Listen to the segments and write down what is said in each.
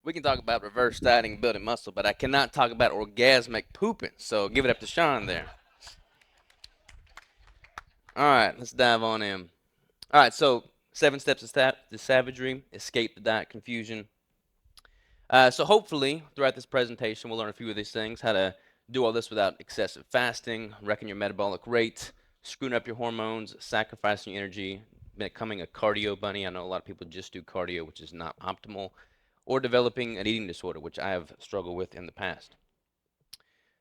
We can talk about reverse dieting, building muscle, but I cannot talk about orgasmic pooping. So give it up to Sean there. All right, let's dive on in. All right, so 7 steps to savagery, escape the diet confusion. So hopefully throughout this presentation, we'll learn a few of these things: how to do all this without excessive fasting, wrecking your metabolic rate, screwing up your hormones, sacrificing your energy, becoming a cardio bunny. I know a lot of people just do cardio, which is not optimal, or developing an eating disorder, which I have struggled with in the past.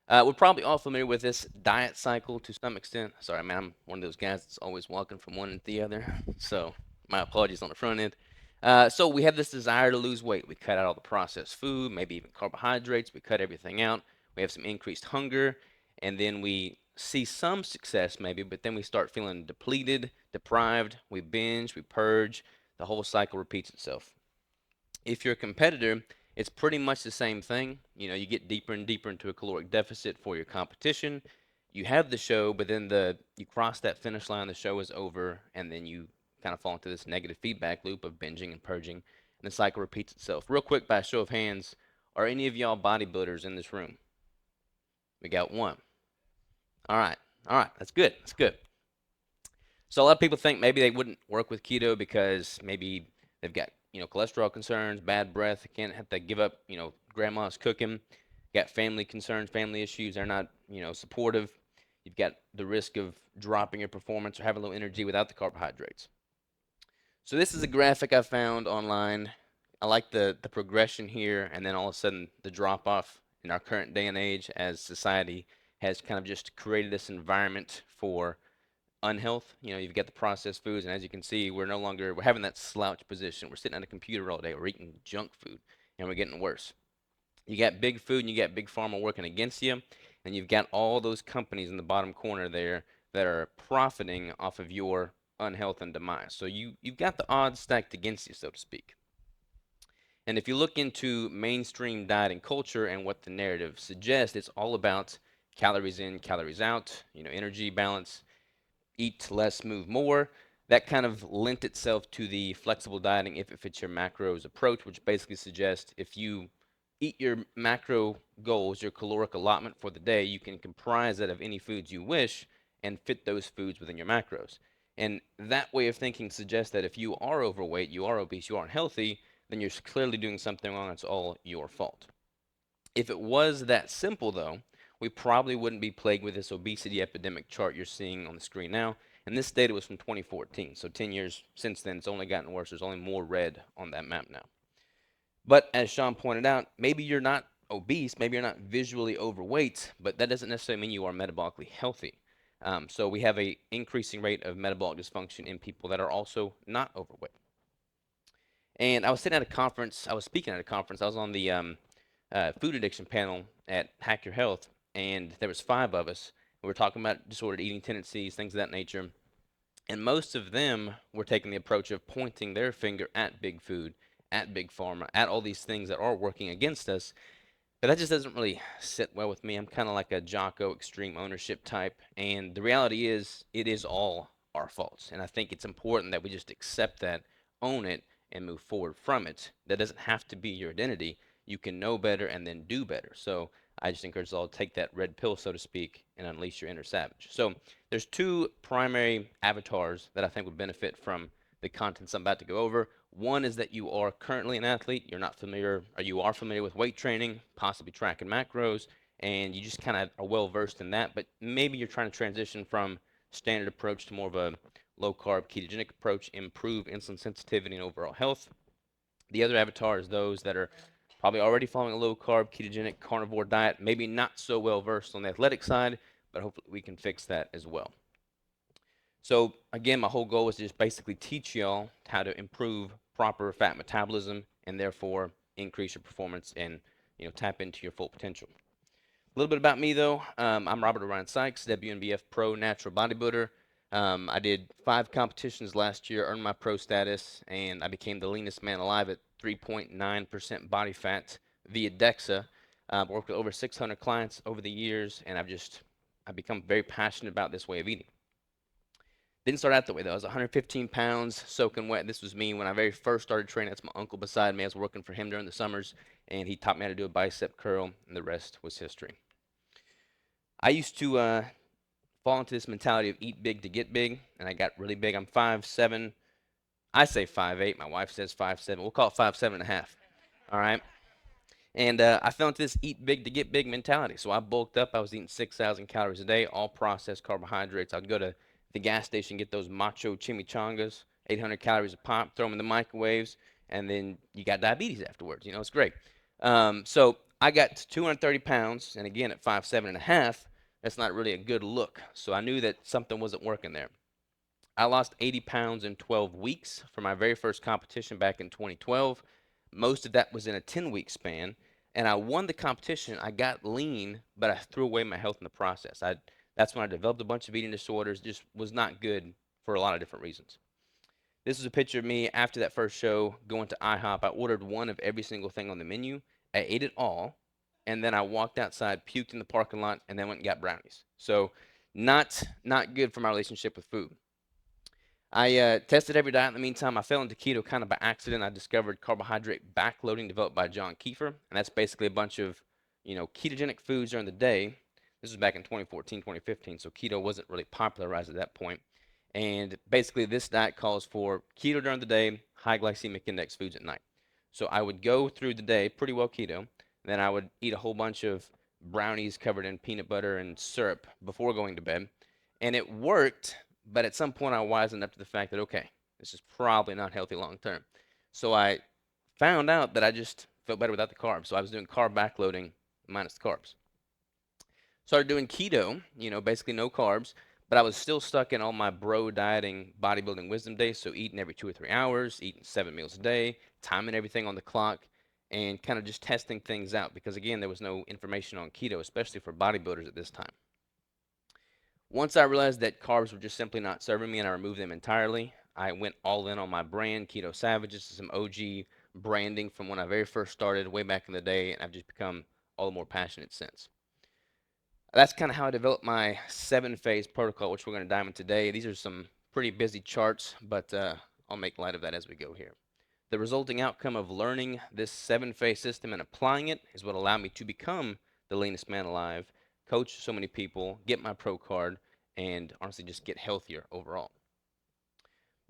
We're probably all familiar with this diet cycle to some extent. Sorry, man, I'm one of those guys that's always walking from one to the other. So my apologies on the front end. So we have this desire to lose weight. We cut out all the processed food, maybe even carbohydrates. We cut everything out. We have some increased hunger, and then we see some success maybe, but then we start feeling depleted, deprived. We binge, we purge. The whole cycle repeats itself. If you're a competitor, it's pretty much the same thing. You get deeper and deeper into a caloric deficit for your competition. You have the show, but then you cross that finish line, the show is over, and then you kind of fall into this negative feedback loop of binging and purging, and the cycle repeats itself. Real quick, by a show of hands, are any of y'all bodybuilders in this room? We got one. All right, that's good. That's good. So a lot of people think maybe they wouldn't work with keto because maybe they've got cholesterol concerns, bad breath, they can't have to give up grandma's cooking, got family concerns, family issues, they're not supportive. You've got the risk of dropping your performance or having low energy without the carbohydrates. So this is a graphic I found online. I like the progression here, and then all of a sudden the drop off in our current day and age as society has kind of just created this environment for unhealth. You've got the processed foods, and as you can see, we're having that slouch position. We're sitting at a computer all day, we're eating junk food, and we're getting worse. You got big food and you got big pharma working against you, and you've got all those companies in the bottom corner there that are profiting off of your unhealth and demise. So you've got the odds stacked against you, so to speak. And if you look into mainstream diet and culture and what the narrative suggests, it's all about calories in, calories out, energy balance, eat less, move more. That kind of lent itself to the flexible dieting if it fits your macros approach, which basically suggests if you eat your macro goals, your caloric allotment for the day, you can comprise that of any foods you wish and fit those foods within your macros. And that way of thinking suggests that if you are overweight, you are obese, you aren't healthy, then you're clearly doing something wrong. It's all your fault. If it was that simple, though, we probably wouldn't be plagued with this obesity epidemic chart you're seeing on the screen now. And this data was from 2014, so 10 years since then, it's only gotten worse. There's only more red on that map now. But as Sean pointed out, maybe you're not obese, maybe you're not visually overweight, but that doesn't necessarily mean you are metabolically healthy. So we have a increasing rate of metabolic dysfunction in people that are also not overweight. And I was sitting at a conference, I was speaking at a conference, I was on the food addiction panel at Hack Your Health, and there was 5 of us. We were talking about disordered eating tendencies, things of that nature, and most of them were taking the approach of pointing their finger at big food, at big pharma, at all these things that are working against us. But that just doesn't really sit well with me. I'm kind of like a Jocko extreme ownership type, and the reality is, it is all our faults. And I think it's important that we just accept that, own it, and move forward from it. That doesn't have to be your identity. You can know better and then do better. So I just encourage us all to take that red pill, so to speak, and unleash your inner savage. So there's 2 primary avatars that I think would benefit from the contents I'm about to go over. One is that you are currently an athlete, you're not familiar, or you are familiar with weight training, possibly tracking macros, and you just kind of are well versed in that, but maybe you're trying to transition from standard approach to more of a low carb ketogenic approach, improve insulin sensitivity and overall health. The other avatar is those that are probably already following a low carb ketogenic carnivore diet, maybe not so well versed on the athletic side, but hopefully we can fix that as well. So again, my whole goal is to just basically teach y'all how to improve proper fat metabolism and therefore increase your performance and tap into your full potential. A little bit about me though. I'm Robert Orion Sikes, WNBF Pro Natural Bodybuilder. I did 5 competitions last year, earned my pro status, and I became the leanest man alive at 3.9% body fat via DEXA. I've worked with over 600 clients over the years, and I've become very passionate about this way of eating. Didn't start out that way though. I was 115 pounds, soaking wet. This was me when I very first started training. That's my uncle beside me. I was working for him during the summers, and he taught me how to do a bicep curl, and the rest was history. I used to fall into this mentality of eat big to get big, and I got really big. I'm 5'7". I say 5'8". My wife says 5'7". We'll call it 5'7.5". All right. And I fell into this eat big to get big mentality. So I bulked up. I was eating 6,000 calories a day, all processed carbohydrates. I'd go to the gas station, get those macho chimichangas, 800 calories a pop, throw them in the microwaves, and then you got diabetes afterwards. You know, it's great. So I got to 230 pounds, and again, at 5'7.5", that's not really a good look. So I knew that something wasn't working there. I lost 80 pounds in 12 weeks for my very first competition back in 2012. Most of that was in a 10-week span, and I won the competition. I got lean, but I threw away my health in the process. That's when I developed a bunch of eating disorders. Just was not good for a lot of different reasons. This is a picture of me after that first show going to IHOP. I ordered one of every single thing on the menu. I ate it all, and then I walked outside, puked in the parking lot, and then went and got brownies. So not good for my relationship with food. I tested every diet in the meantime. I fell into keto kind of by accident. I discovered carbohydrate backloading developed by John Kiefer, and that's basically a bunch of, ketogenic foods during the day. This was back in 2014, 2015, so keto wasn't really popularized at that point. And basically, this diet calls for keto during the day, high glycemic index foods at night. So I would go through the day pretty well keto, then I would eat a whole bunch of brownies covered in peanut butter and syrup before going to bed, and it worked. But at some point, I wisened up to the fact that, okay, this is probably not healthy long term. So I found out that I just felt better without the carbs. So I was doing carb backloading minus the carbs. Started doing keto, basically no carbs, but I was still stuck in all my bro dieting, bodybuilding wisdom days. So eating every 2 or 3 hours, eating 7 meals a day, timing everything on the clock, and kind of just testing things out because, again, there was no information on keto, especially for bodybuilders at this time. Once I realized that carbs were just simply not serving me and I removed them entirely, I went all in on my brand, Keto Savage. This is some OG branding from when I very first started way back in the day, and I've just become all the more passionate since. That's kind of how I developed my 7-phase protocol, which we're going to dive into today. These are some pretty busy charts, but I'll make light of that as we go here. The resulting outcome of learning this 7-phase system and applying it is what allowed me to become the leanest man alive, coach so many people, get my pro card, and honestly just get healthier overall.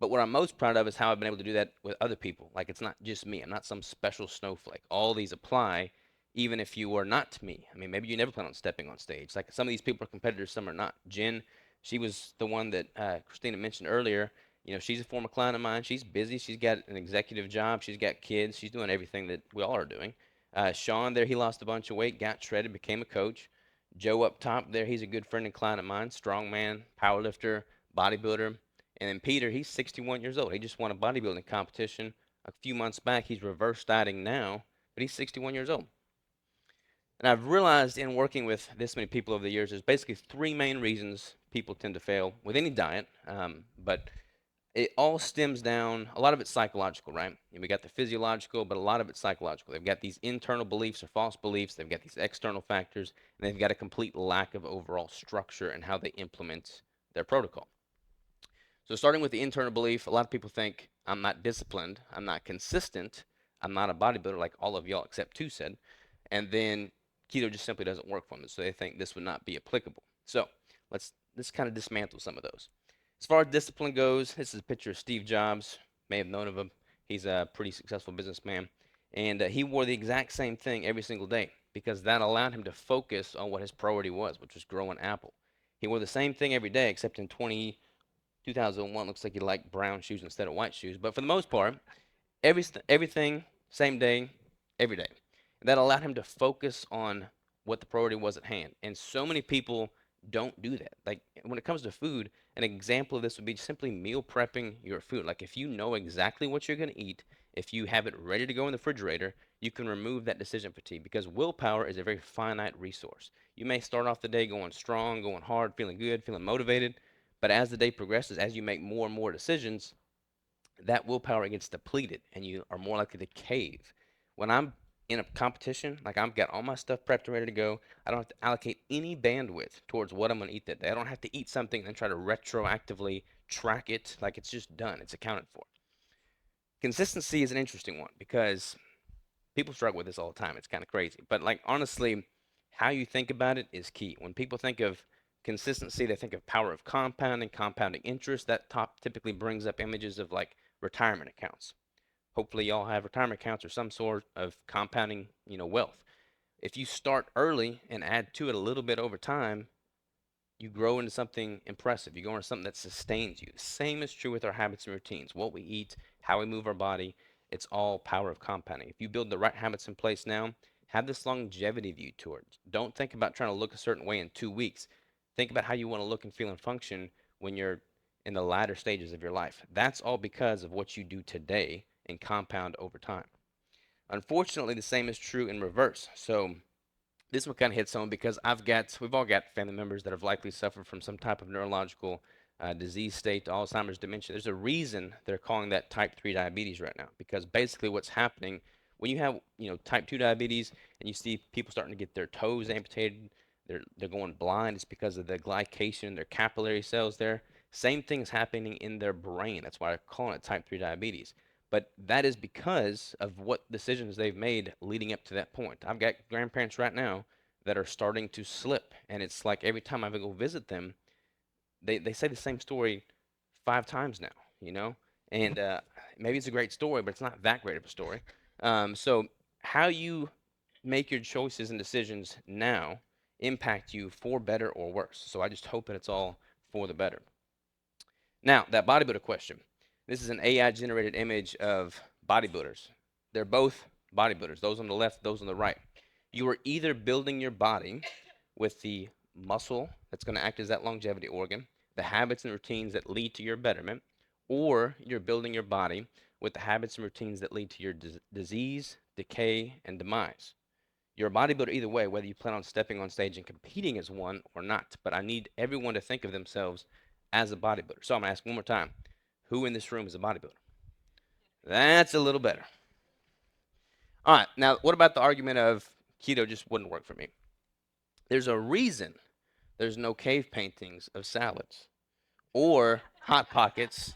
But what I'm most proud of is how I've been able to do that with other people. Like, it's not just me. I'm not some special snowflake. All these apply, even if you are not me. I mean, maybe you never plan on stepping on stage. Like, some of these people are competitors, some are not. Jen, she was the one that Kristina mentioned earlier. She's a former client of mine. She's busy. She's got an executive job. She's got kids. She's doing everything that we all are doing. Sean there, he lost a bunch of weight, got shredded, became a coach. Joe up top there, he's a good friend and client of mine. Strongman, powerlifter, bodybuilder. And then Peter, he's 61 years old. He just won a bodybuilding competition a few months back. He's reverse dieting now, but he's 61 years old. And I've realized in working with this many people over the years, there's basically three main reasons people tend to fail with any diet. But it all stems down, a lot of it's psychological, right? And we got the physiological, but a lot of it's psychological. They've got these internal beliefs or false beliefs. They've got these external factors, and they've got a complete lack of overall structure in how they implement their protocol. So starting with the internal belief, a lot of people think I'm not disciplined, I'm not consistent, I'm not a bodybuilder like all of y'all except two said, and then keto just simply doesn't work for them. So they think this would not be applicable. So let's kind of dismantle some of those. As far as discipline goes, this is a picture of Steve Jobs. May have known of him. He's a pretty successful businessman, and he wore the exact same thing every single day because that allowed him to focus on what his priority was, which was growing Apple. He wore the same thing every day, except in 2001 looks like he liked brown shoes instead of white shoes. But for the most part, everything, same day, every day. And that allowed him to focus on what the priority was at hand. And so many people don't do that. Like, when it comes to food, an example of this would be simply meal prepping your food. Like, if you know exactly what you're going to eat, if you have it ready to go in the refrigerator, you can remove that decision fatigue because willpower is a very finite resource. You may start off the day going strong, going hard, feeling good, feeling motivated, but as the day progresses, as you make more and more decisions, that willpower gets depleted and you are more likely to cave. When I'm in a competition, like, I've got all my stuff prepped and ready to go, I don't have to allocate any bandwidth towards what I'm going to eat that day. I don't have to eat something and try to retroactively track it. Like, it's just done, it's accounted for. Consistency is an interesting one because People struggle with this all the time. It's kind of crazy. But like honestly, how you think about it is key. When people think of consistency, they think of power of compounding, compounding interest. That top typically brings up images of like retirement accounts. Hopefully y'all have retirement accounts or some sort of compounding, wealth. If you start early and add to it a little bit over time, you grow into something impressive. You go into something that sustains you. The same is true with our habits and routines. What we eat, how we move our body, it's all power of compounding. If you build the right habits in place now, have this longevity view towards. Don't think about trying to look a certain way in 2 weeks. Think about how you want to look and feel and function when you're in the latter stages of your life. That's all because of what you do today and compound over time. Unfortunately, the same is true in reverse. So this one kind of hits home because we've all got family members that have likely suffered from some type of neurological disease state, Alzheimer's, dementia. There's a reason they're calling that type 3 diabetes right now, because basically what's happening when you have, type 2 diabetes and you see people starting to get their toes amputated, they're going blind, it's because of the glycation, their capillary cells there. Same thing's happening in their brain. That's why they're calling it type 3 diabetes. But that is because of what decisions they've made leading up to that point. I've got grandparents right now that are starting to slip, and it's like every time I go visit them, they say the same story 5 times now, you know? And maybe it's a great story, but it's not that great of a story. So, how you make your choices and decisions now impact you for better or worse. So, I just hope that it's all for the better. Now, that bodybuilder question. This is an AI generated image of bodybuilders. They're both bodybuilders, those on the left, those on the right. You are either building your body with the muscle that's going to act as that longevity organ, the habits and routines that lead to your betterment, or you're building your body with the habits and routines that lead to your disease, decay, and demise. You're a bodybuilder either way, whether you plan on stepping on stage and competing as one or not. But I need everyone to think of themselves as a bodybuilder. So I'm going to ask one more time. Who in this room is a bodybuilder? That's a little better. All right. Now, what about the argument of keto just wouldn't work for me? There's a reason there's no cave paintings of salads or hot pockets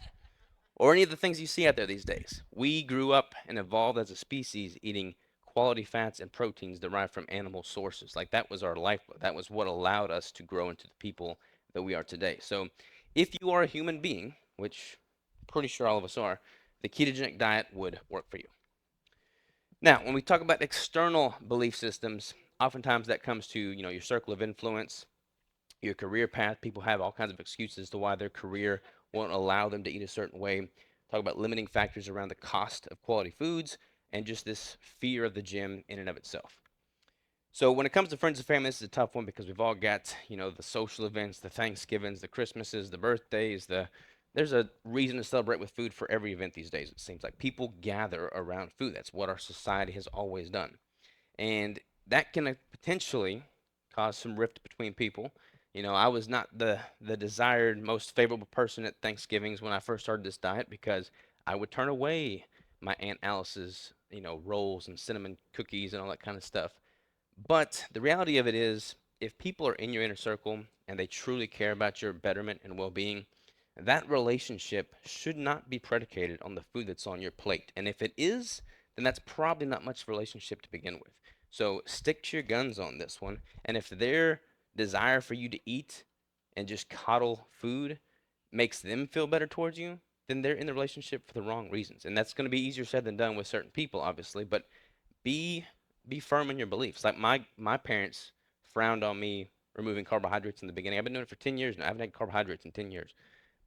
or any of the things you see out there these days. We grew up and evolved as a species eating quality fats and proteins derived from animal sources. Like that was our lifeblood. That was what allowed us to grow into the people that we are today. So if you are a human being, which I'm pretty sure all of us are, the ketogenic diet would work for you. Now, when we talk about external belief systems, oftentimes that comes to, your circle of influence, your career path. People have all kinds of excuses to why their career won't allow them to eat a certain way. Talk about limiting factors around the cost of quality foods and just this fear of the gym in and of itself. So when it comes to friends and family, this is a tough one because we've all got, the social events, the Thanksgivings, the Christmases, the birthdays, there's a reason to celebrate with food for every event these days. It seems like people gather around food. That's what our society has always done. And that can potentially cause some rift between people. I was not the desired most favorable person at Thanksgivings when I first started this diet because I would turn away my Aunt Alice's, rolls and cinnamon cookies and all that kind of stuff. But the reality of it is, if people are in your inner circle and they truly care about your betterment and well-being, that relationship should not be predicated on the food that's on your plate. And if it is, then that's probably not much relationship to begin with. So stick to your guns on this one. And if their desire for you to eat and just coddle food makes them feel better towards you, then they're in the relationship for the wrong reasons. And that's going to be easier said than done with certain people, obviously. But be be firm in your beliefs. Like my parents frowned on me removing carbohydrates in the beginning. I've been doing it for 10 years now. I haven't had carbohydrates in 10 years.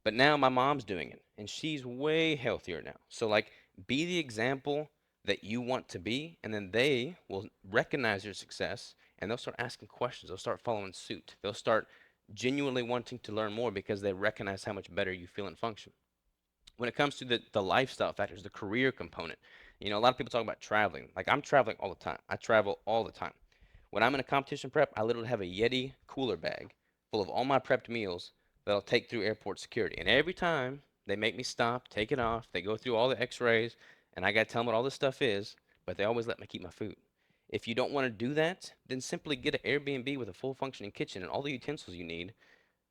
But now my mom's doing it and she's way healthier now. So like be the example that you want to be and then they will recognize your success and they'll start asking questions. They'll start following suit. They'll start genuinely wanting to learn more because they recognize how much better you feel and function. When it comes to the lifestyle factors, the career component, a lot of people talk about traveling. Like I'm traveling all the time. I travel all the time. When I'm in a competition prep, I literally have a Yeti cooler bag full of all my prepped meals that I'll take through airport security. And every time they make me stop, take it off, they go through all the x-rays, and I got to tell them what all this stuff is, but they always let me keep my food. If you don't want to do that, then simply get an Airbnb with a full functioning kitchen and all the utensils you need,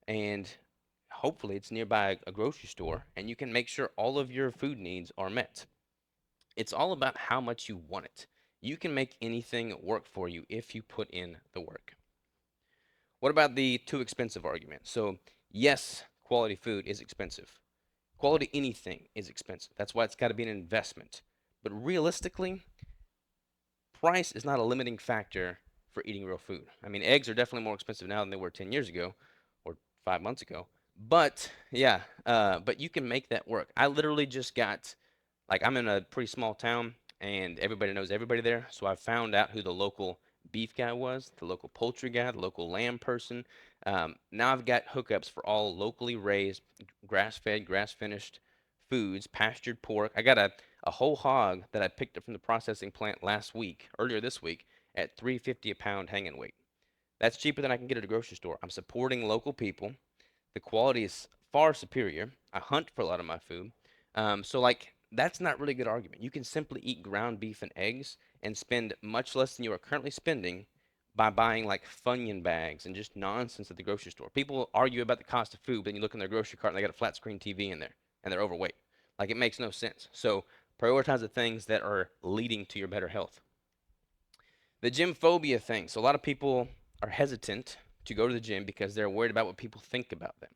and hopefully it's nearby a grocery store, and you can make sure all of your food needs are met. It's all about how much you want it. You can make anything work for you if you put in the work. What about the too expensive argument? So, yes, quality food is expensive. Quality anything is expensive. That's why it's got to be an investment. But realistically, price is not a limiting factor for eating real food. I mean, eggs are definitely more expensive now than they were 10 years ago or 5 months ago. But yeah, but you can make that work. I literally just got, like, I'm in a pretty small town and everybody knows everybody there. So I found out who the local beef guy was, the local poultry guy, the local lamb person. Now I've got hookups for all locally raised, grass fed, grass finished foods, pastured pork. I got a whole hog that I picked up from the processing plant earlier this week, at 350 a pound hanging weight. That's cheaper than I can get at a grocery store. I'm supporting local people. The quality is far superior. I hunt for a lot of my food. So like that's not really a good argument. You can simply eat ground beef and eggs and spend much less than you are currently spending by buying like Funyun bags and just nonsense at the grocery store. People argue about the cost of food, but then you look in their grocery cart and they got a flat screen TV in there and they're overweight. Like it makes no sense. So prioritize the things that are leading to your better health. The gym phobia thing. So a lot of people are hesitant to go to the gym because they're worried about what people think about them.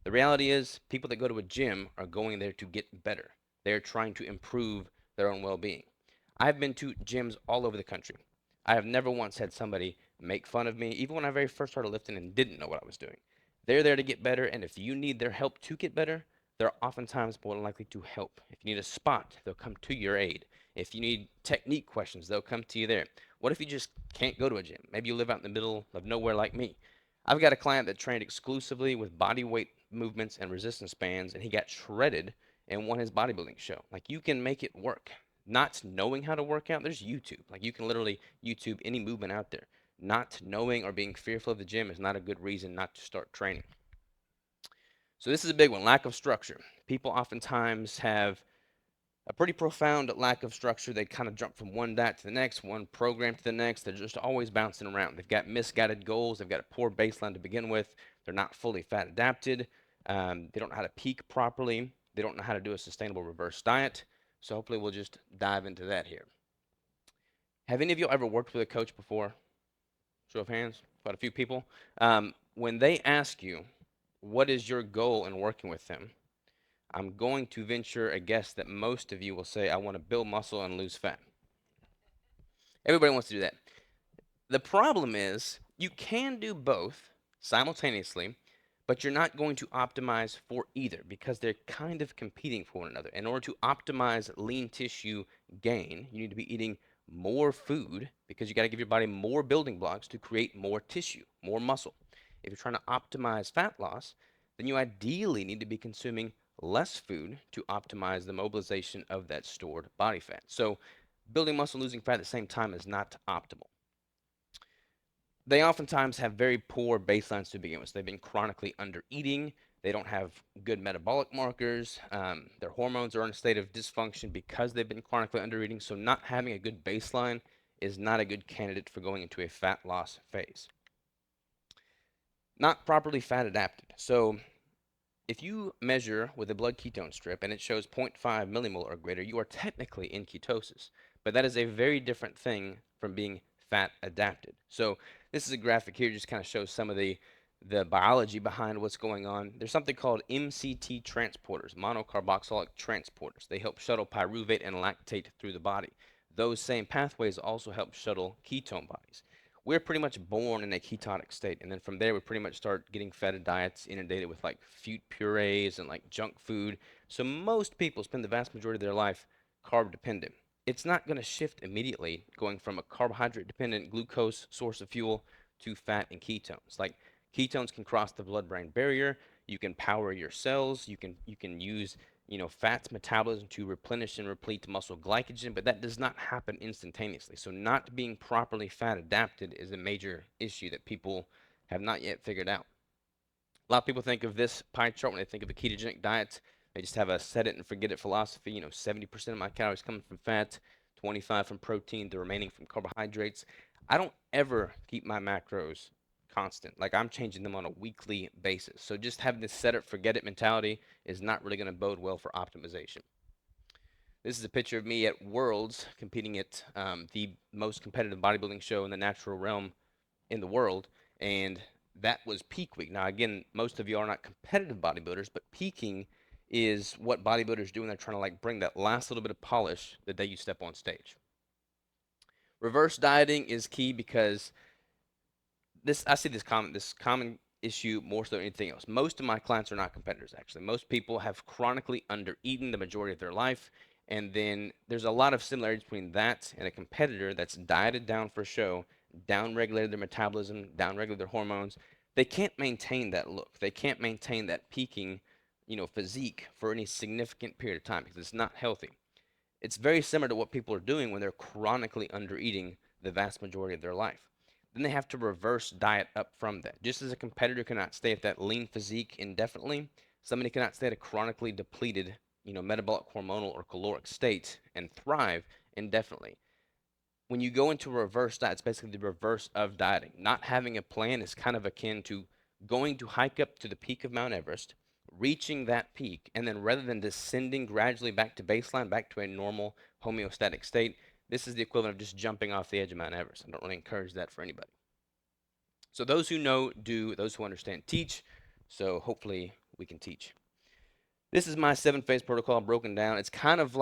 The reality is, people that go to a gym are going there to get better. They're trying to improve their own well-being. I've been to gyms all over the country. I have never once had somebody make fun of me, even when I very first started lifting and didn't know what I was doing. They're there to get better, and if you need their help to get better, they're oftentimes more than likely to help. If you need a spot, they'll come to your aid. If you need technique questions, they'll come to you there. What if you just can't go to a gym? Maybe you live out in the middle of nowhere like me. I've got a client that trained exclusively with body weight movements and resistance bands, and he got shredded and won his bodybuilding show. Like, you can make it work. Not knowing how to work out, there's YouTube. Like, you can literally YouTube any movement out there. Not knowing or being fearful of the gym is not a good reason not to start training. So this is a big one, lack of structure. People oftentimes have a pretty profound lack of structure. They kind of jump from one diet to the next, one program to the next. They're just always bouncing around. They've got misguided goals. They've got a poor baseline to begin with. They're not fully fat adapted. They don't know how to peak properly. They don't know how to do a sustainable reverse diet. So hopefully we'll just dive into that here. Have any of you ever worked with a coach before? Show of hands, quite a few people. When they ask you, what is your goal in working with them? I'm going to venture a guess that most of you will say, I want to build muscle and lose fat. Everybody wants to do that. The problem is, you can do both simultaneously, but you're not going to optimize for either because they're kind of competing for one another. In order to optimize lean tissue gain, you need to be eating more food because you got to give your body more building blocks to create more tissue, more muscle. If you're trying to optimize fat loss, then you ideally need to be consuming less food to optimize the mobilization of that stored body fat. So building muscle, losing fat at the same time is not optimal. They oftentimes have very poor baselines to begin with. So they've been chronically under eating. They don't have good metabolic markers. Their hormones are in a state of dysfunction because they've been chronically under eating. So not having a good baseline is not a good candidate for going into a fat loss phase. Not properly fat adapted. So if you measure with a blood ketone strip and it shows zero point 0.5 millimolar or greater, you are technically in ketosis. But that is a very different thing from being fat adapted. So this is a graphic here, just kind of shows some of the biology behind what's going on. There's something called MCT transporters, monocarboxylic transporters. They help shuttle pyruvate and lactate through the body. Those same pathways also help shuttle ketone bodies. We're pretty much born in a ketotic state, and then from there we pretty much start getting fed diets inundated with like fruit purees and like junk food. So most people spend the vast majority of their life carb dependent. It's not going to shift immediately going from a carbohydrate dependent glucose source of fuel to fat and ketones. Like, ketones can cross the blood-brain barrier. You can power your cells. You can use fats metabolism to replenish and replete muscle glycogen, but that does not happen instantaneously. So not being properly fat adapted is a major issue that people have not yet figured out. A lot of people think of this pie chart when they think of a ketogenic diet. They just have a set it and forget it philosophy. 70% of my calories coming from fat, 25 from protein, the remaining from carbohydrates. I don't ever keep my macros constant. Like, I'm changing them on a weekly basis. So just having this set it, forget it mentality is not really going to bode well for optimization. This is a picture of me at Worlds competing at the most competitive bodybuilding show in the natural realm in the world, and that was peak week. Now, again, most of you are not competitive bodybuilders, but peaking is what bodybuilders do when they're trying to like bring that last little bit of polish the day you step on stage. Reverse dieting is key because I see this common issue more so than anything else. Most of my clients are not competitors, actually. Most people have chronically undereaten the majority of their life, and then there's a lot of similarities between that and a competitor that's dieted down for show, down-regulated their metabolism, down-regulated their hormones. They can't maintain that look. They can't maintain that peaking, physique for any significant period of time because it's not healthy. It's very similar to what people are doing when they're chronically undereating the vast majority of their life. Then they have to reverse diet up from that. Just as a competitor cannot stay at that lean physique indefinitely, somebody cannot stay at a chronically depleted, metabolic, hormonal, or caloric state and thrive indefinitely. When you go into a reverse diet, it's basically the reverse of dieting. Not having a plan is kind of akin to going to hike up to the peak of Mount Everest, reaching that peak, and then rather than descending gradually back to baseline, back to a normal homeostatic state, this is the equivalent of just jumping off the edge of Mount Everest. I don't really encourage that for anybody. So those who know do, those who understand teach. So hopefully we can teach. This is my 7-phase protocol broken down. It's kind of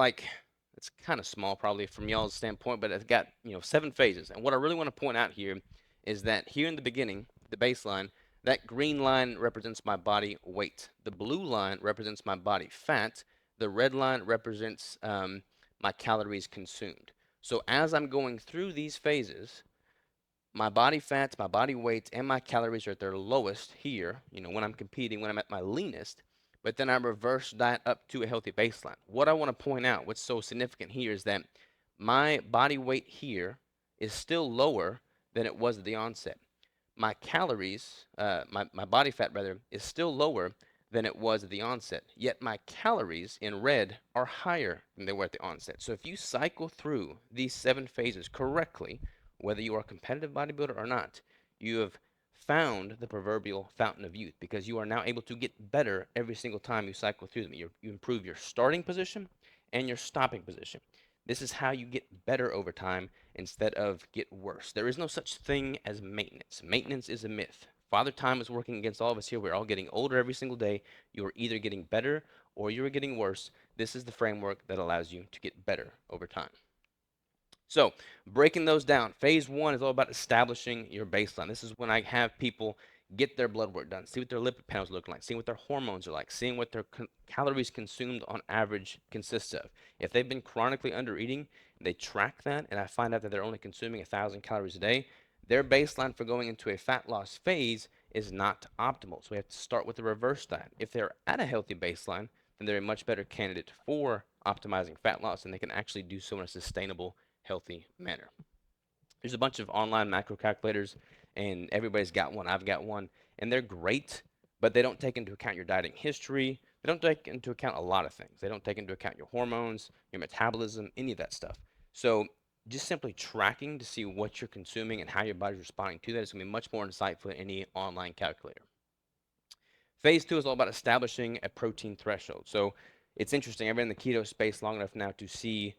small probably from y'all's standpoint, but it's got 7 phases. And what I really want to point out here is that here in the beginning, the baseline, that green line represents my body weight. The blue line represents my body fat. The red line represents my calories consumed. So as I'm going through these phases, my body fats, my body weight, and my calories are at their lowest here, when I'm competing, when I'm at my leanest, but then I reverse diet up to a healthy baseline. What I want to point out, what's so significant here is that my body weight here is still lower than it was at the onset. My calories, my body fat rather, is still lower than it was at the onset. Yet my calories in red are higher than they were at the onset. So if you cycle through these 7 phases correctly, whether you are a competitive bodybuilder or not, you have found the proverbial fountain of youth because you are now able to get better every single time you cycle through them. You improve your starting position and your stopping position. This is how you get better over time instead of get worse. There is no such thing as maintenance. Maintenance is a myth. Father Time is working against all of us here. We're all getting older every single day. You are either getting better or you are getting worse. This is the framework that allows you to get better over time. So, breaking those down, phase 1 is all about establishing your baseline. This is when I have people get their blood work done, see what their lipid panels look like, see what their hormones are like, seeing what their calories consumed on average consists of. If they've been chronically undereating, they track that, and I find out that they're only consuming 1,000 calories a day, their baseline for going into a fat loss phase is not optimal. So we have to start with the reverse diet. If they're at a healthy baseline, then they're a much better candidate for optimizing fat loss, and they can actually do so in a sustainable, healthy manner. There's a bunch of online macro calculators, and everybody's got one. I've got one, and they're great, but they don't take into account your dieting history. They don't take into account a lot of things. They don't take into account your hormones, your metabolism, any of that stuff. So just simply tracking to see what you're consuming and how your body's responding to that is going to be much more insightful than any online calculator. Phase 2 is all about establishing a protein threshold. So it's interesting. I've been in the keto space long enough now to see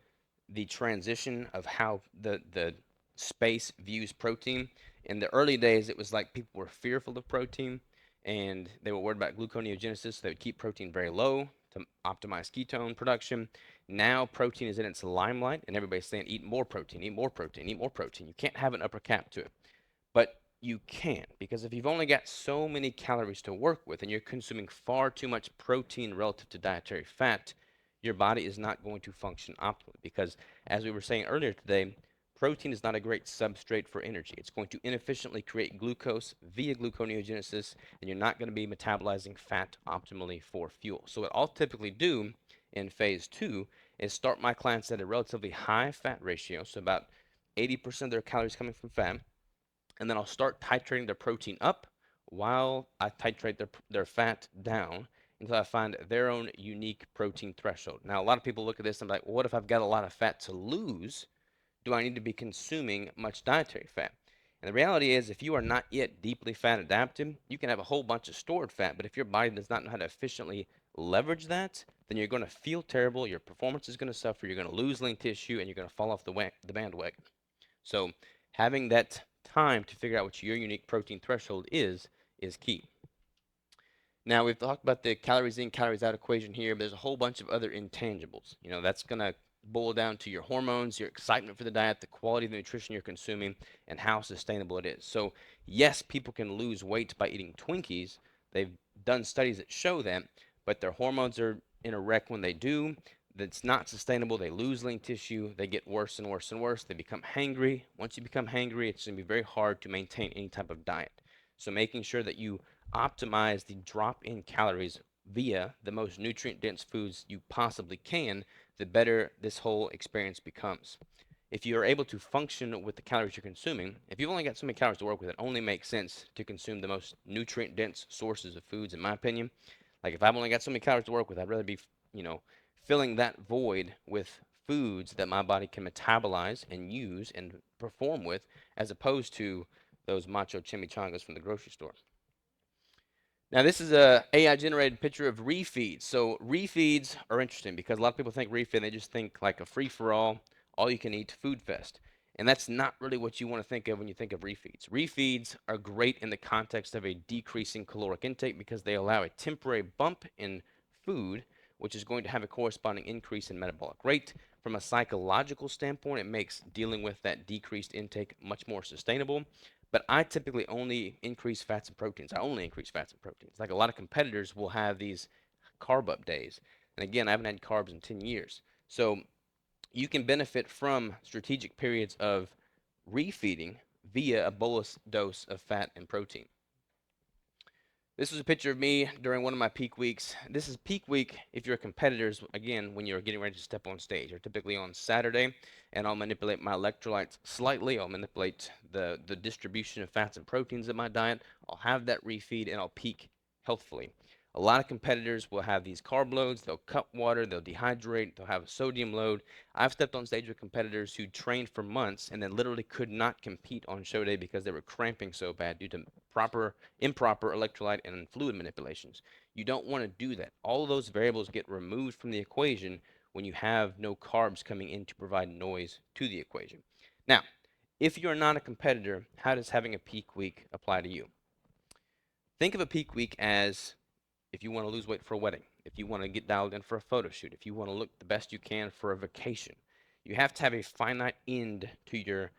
the transition of how the space views protein. In the early days, it was like people were fearful of protein and they were worried about gluconeogenesis. So they would keep protein very low to optimize ketone production. Now protein is in its limelight and everybody's saying eat more protein, eat more protein, eat more protein. You can't have an upper cap to it. But you can, because if you've only got so many calories to work with and you're consuming far too much protein relative to dietary fat, your body is not going to function optimally. Because as we were saying earlier today, protein is not a great substrate for energy. It's going to inefficiently create glucose via gluconeogenesis, and you're not going to be metabolizing fat optimally for fuel. So what I'll typically do in phase 2 is start my clients at a relatively high fat ratio, so about 80% of their calories coming from fat, and then I'll start titrating their protein up while I titrate their fat down until I find their own unique protein threshold. Now, a lot of people look at this and be like, well, what if I've got a lot of fat to lose? Do I need to be consuming much dietary fat? And the reality is, if you are not yet deeply fat adapted, you can have a whole bunch of stored fat, but if your body does not know how to efficiently leverage that, then you're going to feel terrible. Your performance is going to suffer. You're going to lose lean tissue, and you're going to fall off the bandwagon. So having that time to figure out what your unique protein threshold is key. Now we've talked about the calories in, calories out equation here, but there's a whole bunch of other intangibles. That's going to boil down to your hormones, your excitement for the diet, the quality of the nutrition you're consuming, and how sustainable it is. So yes, people can lose weight by eating Twinkies. They've done studies that show that, but their hormones are in a wreck when they do. That's not sustainable. They lose lean tissue. They get worse and worse and worse. They become hangry. Once you become hangry, it's going to be very hard to maintain any type of diet. So making sure that you optimize the drop in calories via the most nutrient dense foods you possibly can, the better this whole experience becomes. If you are able to function with the calories you're consuming, if you've only got so many calories to work with, it only makes sense to consume the most nutrient dense sources of foods, in my opinion. Like if I've only got so many calories to work with, I'd rather be, filling that void with foods that my body can metabolize and use and perform with, as opposed to those macho chimichangas from the grocery store. Now this is a AI generated picture of refeeds. So refeeds are interesting because a lot of people think refeed, they just think like a free for all you can eat food fest. And that's not really what you want to think of when you think of refeeds. Refeeds are great in the context of a decreasing caloric intake because they allow a temporary bump in food, which is going to have a corresponding increase in metabolic rate. From a psychological standpoint, it makes dealing with that decreased intake much more sustainable. But I typically only increase fats and proteins. I only increase fats and proteins. Like a lot of competitors will have these carb up days. And again, I haven't had carbs in 10 years. So you can benefit from strategic periods of refeeding via a bolus dose of fat and protein. This was a picture of me during one of my peak weeks. This is peak week if you're competitors, again, when you're getting ready to step on stage. Or typically on Saturday, and I'll manipulate my electrolytes slightly. I'll manipulate the distribution of fats and proteins in my diet. I'll have that refeed, and I'll peak healthfully. A lot of competitors will have these carb loads. They'll cut water. They'll dehydrate. They'll have a sodium load. I've stepped on stage with competitors who trained for months and then literally could not compete on show day because they were cramping so bad due to improper electrolyte and fluid manipulations. You don't want to do that. All of those variables get removed from the equation when you have no carbs coming in to provide noise to the equation. Now, if you're not a competitor, how does having a peak week apply to you? Think of a peak week as if you want to lose weight for a wedding, if you want to get dialed in for a photo shoot, if you want to look the best you can for a vacation. You have to have a finite end to your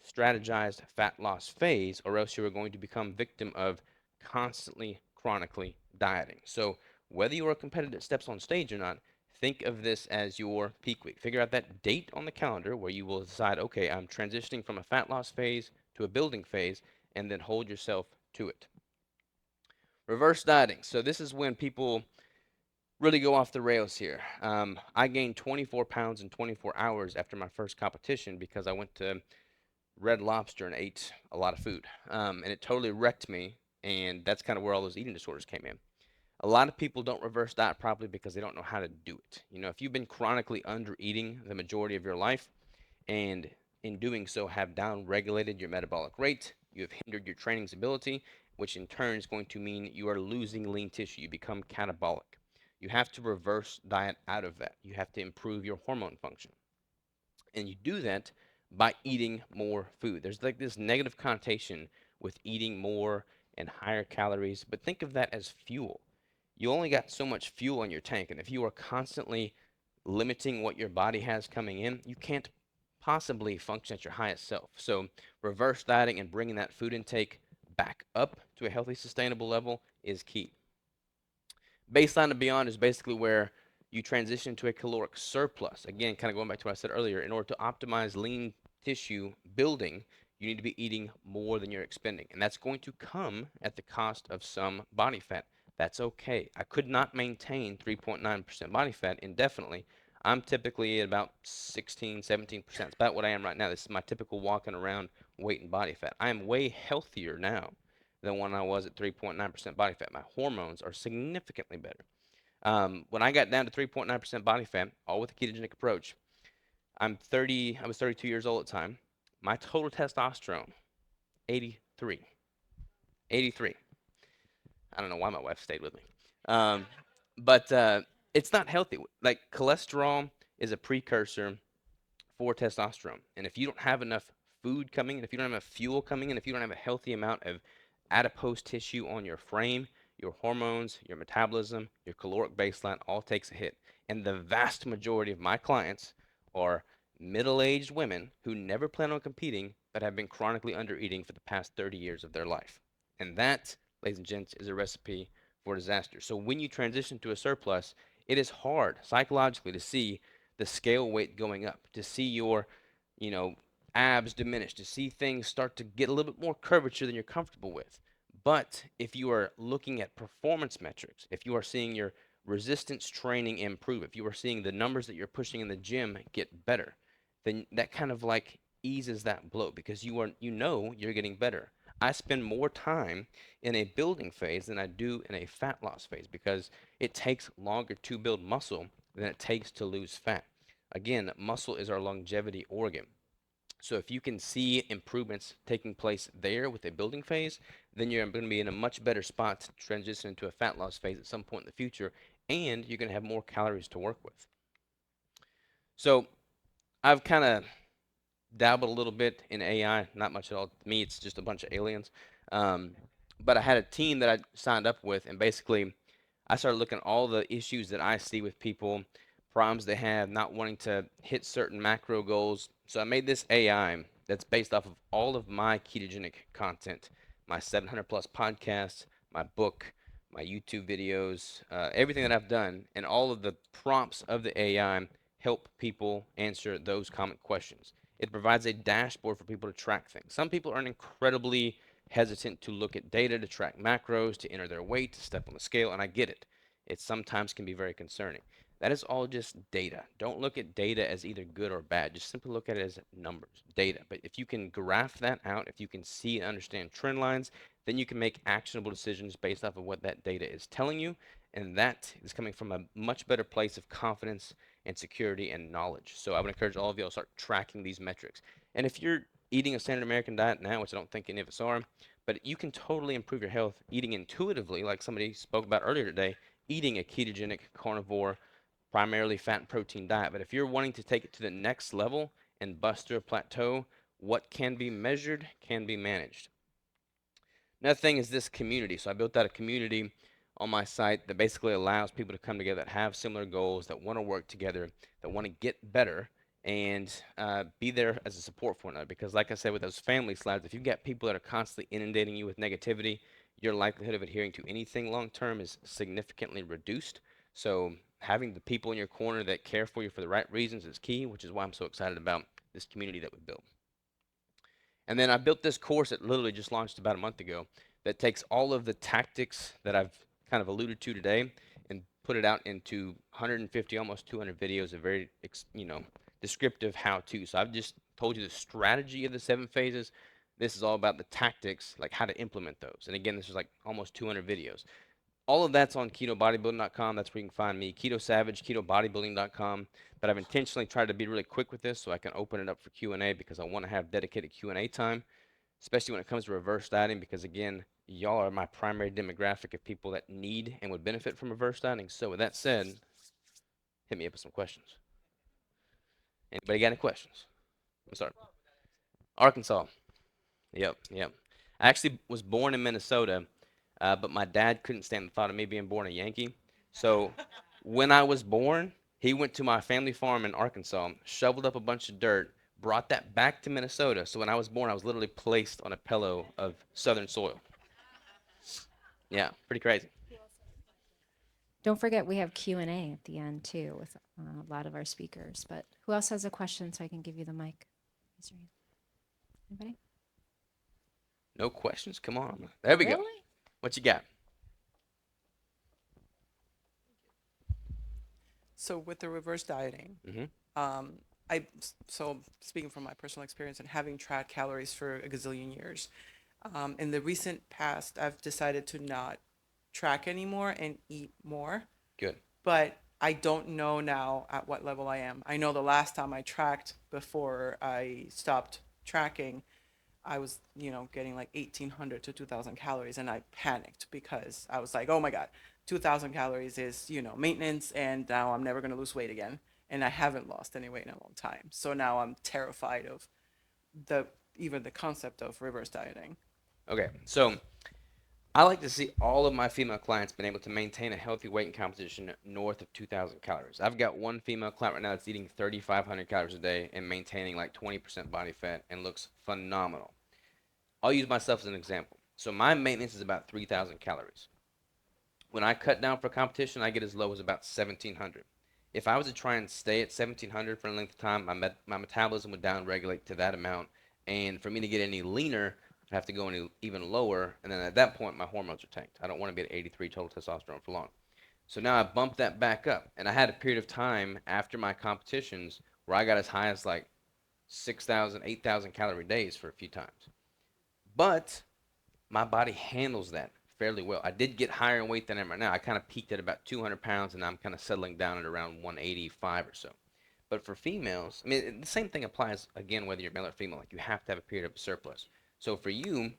strategized fat loss phase, or else you are going to become victim of constantly, chronically dieting. So whether you are a competitor that steps on stage or not, think of this as your peak week. Figure out that date on the calendar where you will decide, okay, I'm transitioning from a fat loss phase to a building phase, and then hold yourself to it. Reverse dieting. So this is when people really go off the rails here. I gained 24 pounds in 24 hours after my first competition because I went to Red Lobster and ate a lot of food. And it totally wrecked me. And that's kind of where all those eating disorders came in. A lot of people don't reverse diet properly because they don't know how to do it. If you've been chronically under eating the majority of your life, and in doing so have down regulated your metabolic rate, you have hindered your training's ability, which in turn is going to mean you are losing lean tissue. You become catabolic. You have to reverse diet out of that. You have to improve your hormone function. And you do that by eating more food. There's like this negative connotation with eating more and higher calories, but think of that as fuel. You only got so much fuel in your tank, and if you are constantly limiting what your body has coming in, you can't possibly function at your highest self. So reverse dieting and bringing that food intake back up to a healthy, sustainable level is key. Baseline and beyond is basically where you transition to a caloric surplus. Again, kind of going back to what I said earlier, in order to optimize lean tissue building, you need to be eating more than you're expending. And that's going to come at the cost of some body fat. That's okay. I could not maintain 3.9% body fat indefinitely. I'm typically at about 16, 17%. It's about what I am right now. This is my typical walking around weight and body fat. I am way healthier now than when I was at 3.9% body fat. My hormones are significantly better. When I got down to 3.9% body fat, all with a ketogenic approach, I was 32 years old at the time. My total testosterone, 83. 83. I don't know why my wife stayed with me. Um, but It's not healthy. Like cholesterol is a precursor for testosterone. And if you don't have enough food coming in, if you don't have enough fuel coming in, if you don't have a healthy amount of adipose tissue on your frame, your hormones, your metabolism, your caloric baseline all takes a hit. And the vast majority of my clients are middle-aged women who never plan on competing but have been chronically under-eating for the past 30 years of their life. And that, ladies and gents, is a recipe for disaster. So when you transition to a surplus, it is hard psychologically to see the scale weight going up, to see your, you know, abs diminish, to see things start to get a little bit more curvature than you're comfortable with. But if you are looking at performance metrics, if you are seeing your resistance training improve, if you are seeing the numbers that you're pushing in the gym get better, then that kind of like eases that blow because you're getting better. I spend more time in a building phase than I do in a fat loss phase because it takes longer to build muscle than it takes to lose fat. Again, muscle is our longevity organ. So if you can see improvements taking place there with a building phase, then you're going to be in a much better spot to transition into a fat loss phase at some point in the future, and you're going to have more calories to work with. So I've kind of dabbled a little bit in AI, not much at all. To me, it's just a bunch of aliens. Um, but I had a team that I signed up with, and basically, I started looking at all the issues that I see with people, problems they have, not wanting to hit certain macro goals. So I made this AI that's based off of all of my ketogenic content, my 700 plus podcasts, my book, my YouTube videos, everything that I've done, and all of the prompts of the AI help people answer those common questions. It provides a dashboard for people to track things. Some people are incredibly hesitant to look at data, to track macros, to enter their weight, to step on the scale, and I get it. It sometimes can be very concerning. That is all just data. Don't look at data as either good or bad. Just simply look at it as numbers, data. But if you can graph that out, if you can see and understand trend lines, then you can make actionable decisions based off of what that data is telling you. And that is coming from a much better place of confidence and security and knowledge. So I would encourage all of you to start tracking these metrics. And if you're eating a standard American diet now, which I don't think any of us are, but you can totally improve your health eating intuitively, like somebody spoke about earlier today, eating a ketogenic, carnivore, primarily fat and protein diet. But if you're wanting to take it to the next level and bust through a plateau, what can be measured can be managed. Another thing is this community. So I built out a community on my site that basically allows people to come together that have similar goals, that want to work together, that want to get better, and be there as a support for one another. Because, like I said, with those family slides, if you've got people that are constantly inundating you with negativity, your likelihood of adhering to anything long term is significantly reduced. So, having the people in your corner that care for you for the right reasons is key, which is why I'm so excited about this community that we built. And then I built this course that literally just launched about a month ago that takes all of the tactics that I've kind of alluded to today and put it out into 150, almost 200 videos of very, descriptive how-to. So I've just told you the strategy of the 7 phases. This is all about the tactics, like how to implement those. And again, this is like almost 200 videos. All of that's on ketobodybuilding.com. That's where you can find me. Keto Savage, ketobodybuilding.com. But I've intentionally tried to be really quick with this so I can open it up for Q&A because I want to have dedicated Q&A time, especially when it comes to reverse dieting because, again, y'all are my primary demographic of people that need and would benefit from reverse dieting. So with that said, hit me up with some questions. Anybody got any questions? I'm sorry. Arkansas. Yep, yep. I actually was born in Minnesota, but my dad couldn't stand the thought of me being born a Yankee. So when I was born, he went to my family farm in Arkansas, shoveled up a bunch of dirt, brought that back to Minnesota. So when I was born, I was literally placed on a pillow of southern soil. Yeah, pretty crazy. Don't forget we have Q&A at the end too with a lot of our speakers. But who else has a question so I can give you the mic? Anybody? No questions? Come on. There we go. Really? What you got? So with the reverse dieting, Hmm. um, so speaking from my personal experience and having tracked calories for a gazillion years, in the recent past, I've decided to not track anymore and eat more. Good. But I don't know now at what level I am. I know the last time I tracked before I stopped tracking, I was, getting like 1,800 to 2,000 calories, and I panicked because I was like, oh my God, 2,000 calories is, maintenance, and now I'm never going to lose weight again. And I haven't lost any weight in a long time. So now I'm terrified of the even the concept of reverse dieting. Okay, so I like to see all of my female clients been able to maintain a healthy weight and composition north of 2,000 calories. I've got one female client right now that's eating 3,500 calories a day and maintaining like 20% body fat and looks phenomenal. I'll use myself as an example. So my maintenance is about 3,000 calories. When I cut down for competition, I get as low as about 1,700. If I was to try and stay at 1,700 for a length of time, my metabolism would down regulate to that amount. And for me to get any leaner, I'd have to go any, even lower. And then at that point, my hormones are tanked. I don't want to be at 83 total testosterone for long. So now I bumped that back up. And I had a period of time after my competitions where I got as high as like 6,000, 8,000 calorie days for a few times. But my body handles that fairly well. I did get higher in weight than I am right now. I kind of peaked at about 200 pounds, and I'm kind of settling down at around 185 or so. But for females, I mean, the same thing applies again whether you're male or female. Like you have to have a period of surplus. So for you,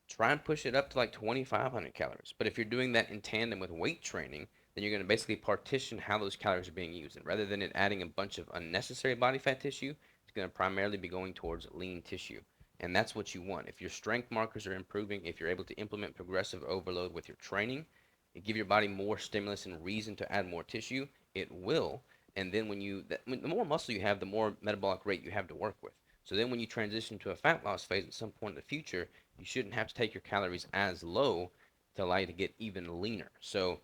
try and push it up to like 2,500 calories. But if you're doing that in tandem with weight training, then you're going to basically partition how those calories are being used. And rather than it adding a bunch of unnecessary body fat tissue, it's going to primarily be going towards lean tissue. And that's what you want. If your strength markers are improving, if you're able to implement progressive overload with your training, and give your body more stimulus and reason to add more tissue, it will. And then the more muscle you have, the more metabolic rate you have to work with. So then when you transition to a fat loss phase at some point in the future, you shouldn't have to take your calories as low to allow you to get even leaner. So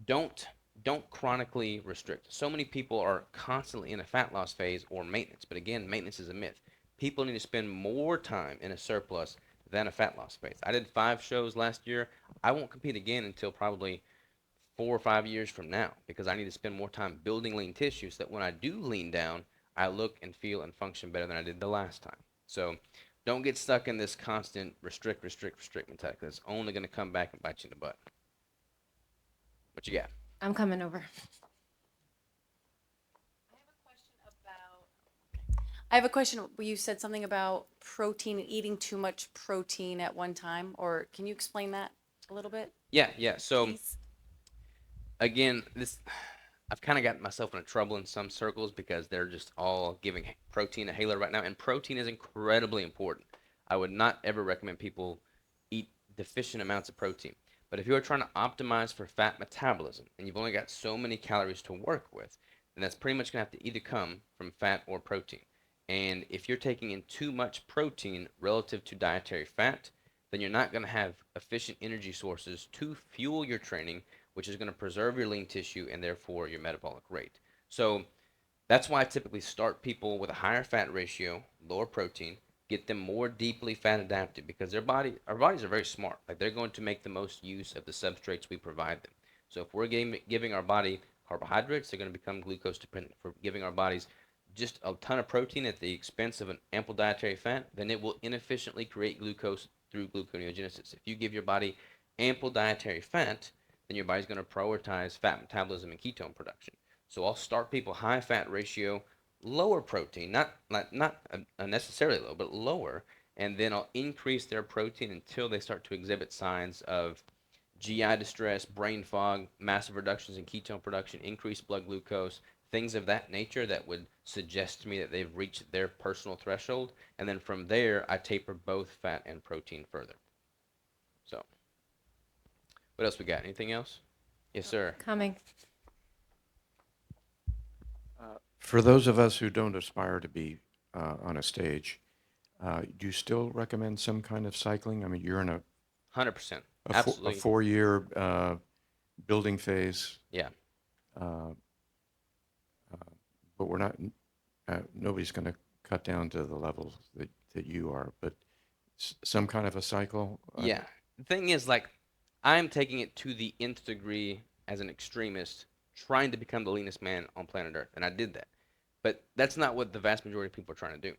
don't don't chronically restrict. So many people are constantly in a fat loss phase or maintenance, but again, maintenance is a myth. People need to spend more time in a surplus than a fat loss phase. I did 5 shows last year. I won't compete again until probably 4 or 5 years from now because I need to spend more time building lean tissue so that when I do lean down, I look and feel and function better than I did the last time. So don't get stuck in this constant restrict, restrict, restrict mentality because it's only going to come back and bite you in the butt. What you got? I'm coming over. I have a question. You said something about protein and eating too much protein at one time, or can you explain that a little bit, Yeah. So please? again, this I've kind of gotten myself into trouble in some circles because they're just all giving protein a halo right now, and protein is incredibly important. I would not ever recommend people eat deficient amounts of protein. But if you are trying to optimize for fat metabolism and you've only got so many calories to work with, then that's pretty much going to have to either come from fat or protein. And if you're taking in too much protein relative to dietary fat, then you're not going to have efficient energy sources to fuel your training, which is going to preserve your lean tissue and therefore your metabolic rate. So that's why I typically start people with a higher fat ratio, lower protein, get them more deeply fat adapted because our bodies are very smart. Like they're going to make the most use of the substrates we provide them. So if we're giving our body carbohydrates, they're going to become glucose dependent. If we're giving our bodies just a ton of protein at the expense of an ample dietary fat, then it will inefficiently create glucose through gluconeogenesis. If you give your body ample dietary fat, then your body's going to prioritize fat metabolism and ketone production. So I'll start people high fat ratio, lower protein, not necessarily low, but lower, and then I'll increase their protein until they start to exhibit signs of GI distress, brain fog, massive reductions in ketone production, increased blood glucose, things of that nature that would suggest to me that they've reached their personal threshold. And then from there, I taper both fat and protein further. So, what else we got? Anything else? Yes, sir. Coming. For those of us who don't aspire to be on a stage, do you still recommend some kind of cycling? I mean, you're in 100%. a Absolutely. 4-year building phase, Yeah. uh, but we're not, nobody's going to cut down to the levels that you are, but some kind of a cycle? Yeah. The thing is, like, I'm taking it to the nth degree as an extremist, trying to become the leanest man on planet Earth. And I did that. But that's not what the vast majority of people are trying to do.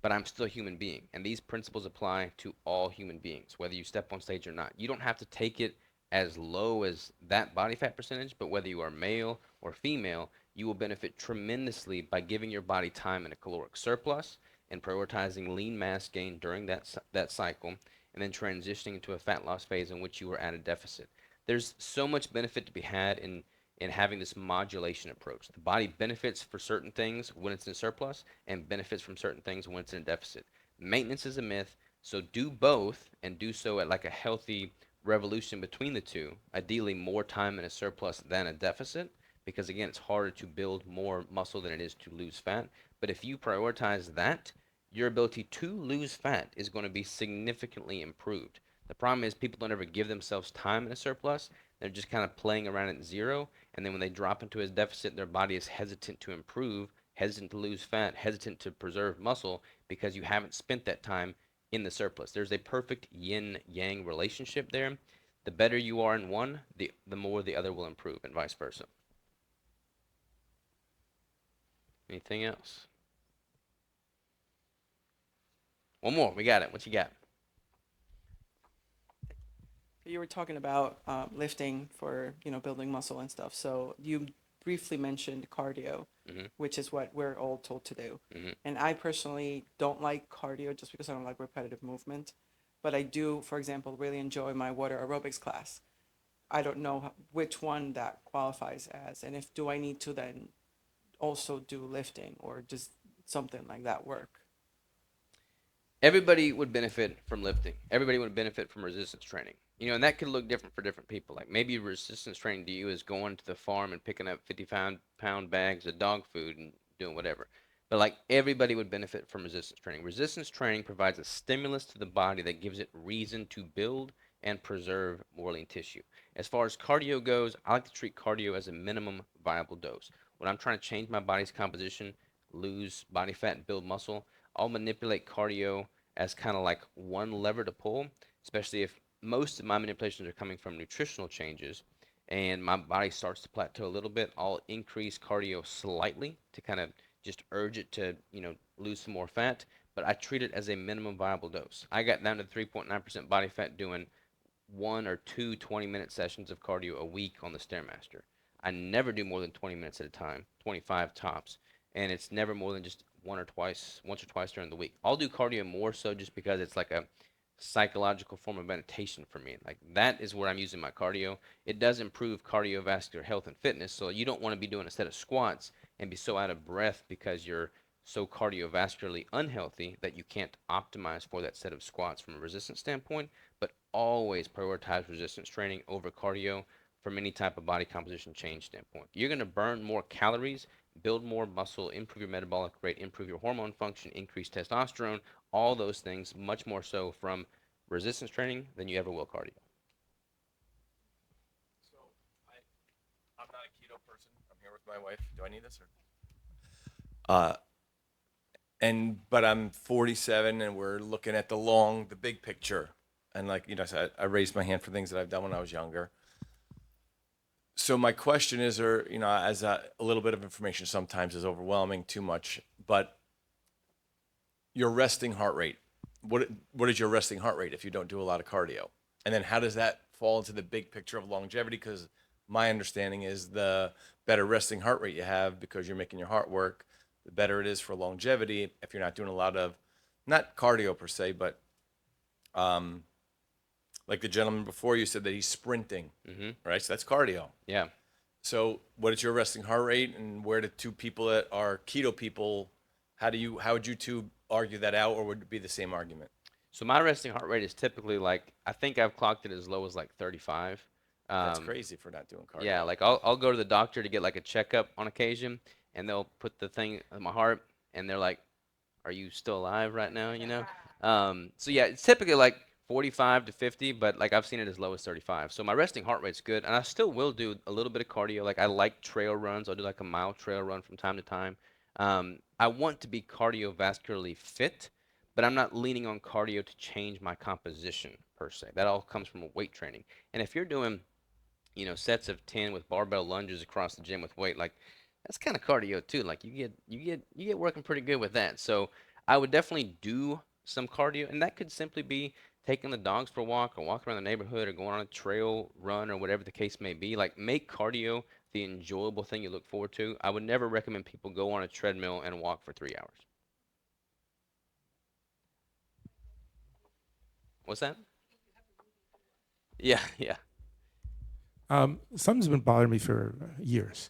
But I'm still a human being. And these principles apply to all human beings, whether you step on stage or not. You don't have to take it as low as that body fat percentage, but whether you are male or female, you will benefit tremendously by giving your body time in a caloric surplus and prioritizing lean mass gain during that cycle, and then transitioning into a fat loss phase in which you were at a deficit. There's so much benefit to be had in having this modulation approach. The body benefits for certain things when it's in surplus and benefits from certain things when it's in a deficit. Maintenance is a myth, so do both and do so at like a healthy revolution between the two. Ideally, more time in a surplus than a deficit, because again, it's harder to build more muscle than it is to lose fat. But if you prioritize that, your ability to lose fat is going to be significantly improved. The problem is people don't ever give themselves time in a surplus. They're just kind of playing around at zero, and then when they drop into a deficit, their body is hesitant to improve, hesitant to lose fat, hesitant to preserve muscle because you haven't spent that time in the surplus. There's a perfect yin-yang relationship there. The better you are in one, the more the other will improve, and vice versa. Anything else? One more. We got it. What you got? You were talking about lifting for, building muscle and stuff. So you briefly mentioned cardio, which is what we're all told to do. And I personally don't like cardio just because I don't like repetitive movement. But I do, for example, really enjoy my water aerobics class. I don't know which one that qualifies as, and if do I need to then also do lifting or just something like that work? Everybody would benefit from lifting. Everybody would benefit from resistance training. And that could look different for different people. Like maybe resistance training to you is going to the farm and picking up 50-pound bags of dog food and doing whatever. But like everybody would benefit from resistance training. Resistance training provides a stimulus to the body that gives it reason to build and preserve more lean tissue. As far as cardio goes, I like to treat cardio as a minimum viable dose. When I'm trying to change my body's composition, lose body fat, and build muscle, I'll manipulate cardio as kind of like one lever to pull, especially if most of my manipulations are coming from nutritional changes and my body starts to plateau a little bit. I'll increase cardio slightly to kind of just urge it to, lose some more fat, but I treat it as a minimum viable dose. I got down to 3.9% body fat doing 1 or 2 20-minute sessions of cardio a week on the Stairmaster. I never do more than 20 minutes at a time, 25 tops, and it's never more than just once or twice during the week. I'll do cardio more so just because it's like a psychological form of meditation for me. Like that is where I'm using my cardio. It does improve cardiovascular health and fitness, so you don't want to be doing a set of squats and be so out of breath because you're so cardiovascularly unhealthy that you can't optimize for that set of squats from a resistance standpoint, but always prioritize resistance training over cardio from any type of body composition change standpoint. You're going to burn more calories, build more muscle, improve your metabolic rate, improve your hormone function, increase testosterone, all those things much more so from resistance training than you ever will cardio. So I'm not a keto person. I'm here with my wife. Do I need this or? But I'm 47 and we're looking at the big picture. And like, so I raised my hand for things that I've done when I was younger. So my question is, as a little bit of information sometimes is overwhelming too much, but your resting heart rate, what is your resting heart rate if you don't do a lot of cardio? And then how does that fall into the big picture of longevity? Because my understanding is the better resting heart rate you have because you're making your heart work, the better it is for longevity if you're not doing a lot of, not cardio per se, but like the gentleman before you said that he's sprinting, right? So that's cardio. Yeah. So what is your resting heart rate, and where do two people that are keto people, how would you two argue that out, or would it be the same argument? So my resting heart rate is typically like, I think I've clocked it as low as like 35. That's crazy for not doing cardio. Yeah, like I'll go to the doctor to get like a checkup on occasion, and they'll put the thing in my heart, and they're like, "Are you still alive right now?" So yeah, it's typically like 45 to 50, but like I've seen it as low as 35. So my resting heart rate's good, and I still will do a little bit of cardio. Like I like trail runs. I'll do like a mile trail run from time to time. I want to be cardiovascularly fit, but I'm not leaning on cardio to change my composition per se. That all comes from weight training. And if you're doing sets of 10 with barbell lunges across the gym with weight, like that's kind of cardio too. Like you get working pretty good with that. So I would definitely do some cardio, and that could simply be taking the dogs for a walk or walking around the neighborhood or going on a trail run or whatever the case may be. Like make cardio the enjoyable thing you look forward to. I would never recommend people go on a treadmill and walk for 3 hours. What's that? Yeah, yeah. Something's been bothering me for years.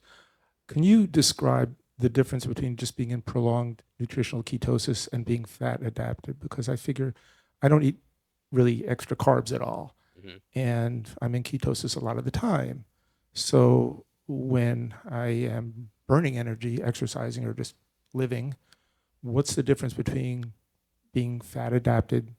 Can you describe the difference between just being in prolonged nutritional ketosis and being fat adapted? Because I figure I don't eat really extra carbs at all, and I'm in ketosis a lot of the time. So when I am burning energy, exercising, or just living, what's the difference between being fat adapted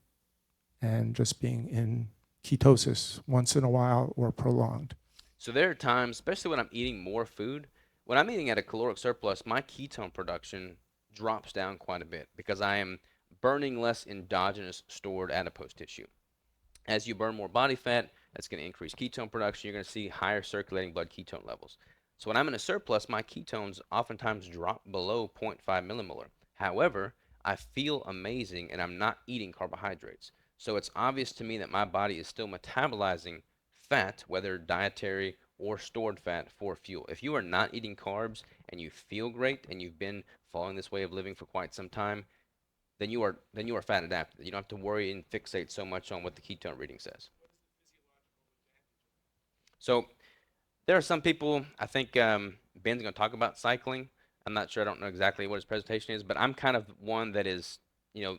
and just being in ketosis once in a while or prolonged? So there are times, especially when I'm eating more food, when I'm eating at a caloric surplus, my ketone production drops down quite a bit because I am burning less endogenous stored adipose tissue. As you burn more body fat, that's going to increase ketone production. You're going to see higher circulating blood ketone levels. So when I'm in a surplus, my ketones oftentimes drop below 0.5 millimolar. However, I feel amazing and I'm not eating carbohydrates. So it's obvious to me that my body is still metabolizing fat, whether dietary or stored fat, for fuel. If you are not eating carbs and you feel great and you've been following this way of living for quite some time, then you are fat adapted. You don't have to worry and fixate so much on what the ketone reading says. So there are some people, I think Ben's going to talk about cycling. I'm not sure, I don't know exactly what his presentation is, but I'm kind of one that is, you know,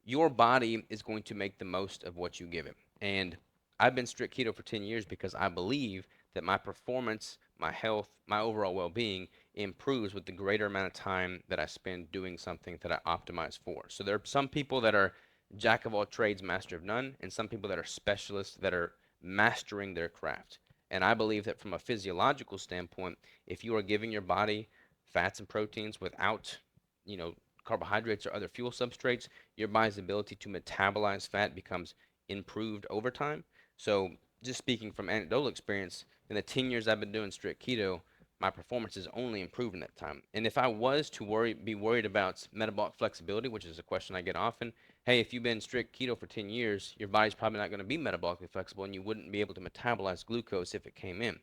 your body is going to make the most of what you give it. And I've been strict keto for 10 years because I believe that my performance, my health, my overall well-being improves with the greater amount of time that I spend doing something that I optimize for. So there are some people that are jack of all trades, master of none, and some people that are specialists that are mastering their craft. And I believe that from a physiological standpoint, if you are giving your body fats and proteins without, you know, carbohydrates or other fuel substrates, your body's ability to metabolize fat becomes improved over time. So just speaking from anecdotal experience, in the 10 years I've been doing strict keto, my performance has only improved in that time. And if I was to be worried about metabolic flexibility, which is a question I get often, hey, if you've been strict keto for 10 years, your body's probably not going to be metabolically flexible and you wouldn't be able to metabolize glucose if it came in.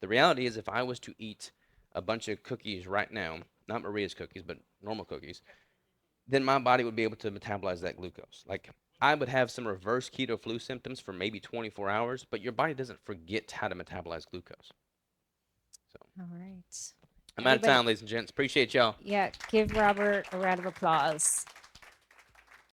The reality is, if I was to eat a bunch of cookies right now, not Maria's cookies, but normal cookies, then my body would be able to metabolize that glucose. Like, I would have some reverse keto flu symptoms for maybe 24 hours, but your body doesn't forget how to metabolize glucose. So All right. I'm out of Everybody- time, ladies and gents. Appreciate y'all. Yeah, give Robert a round of applause.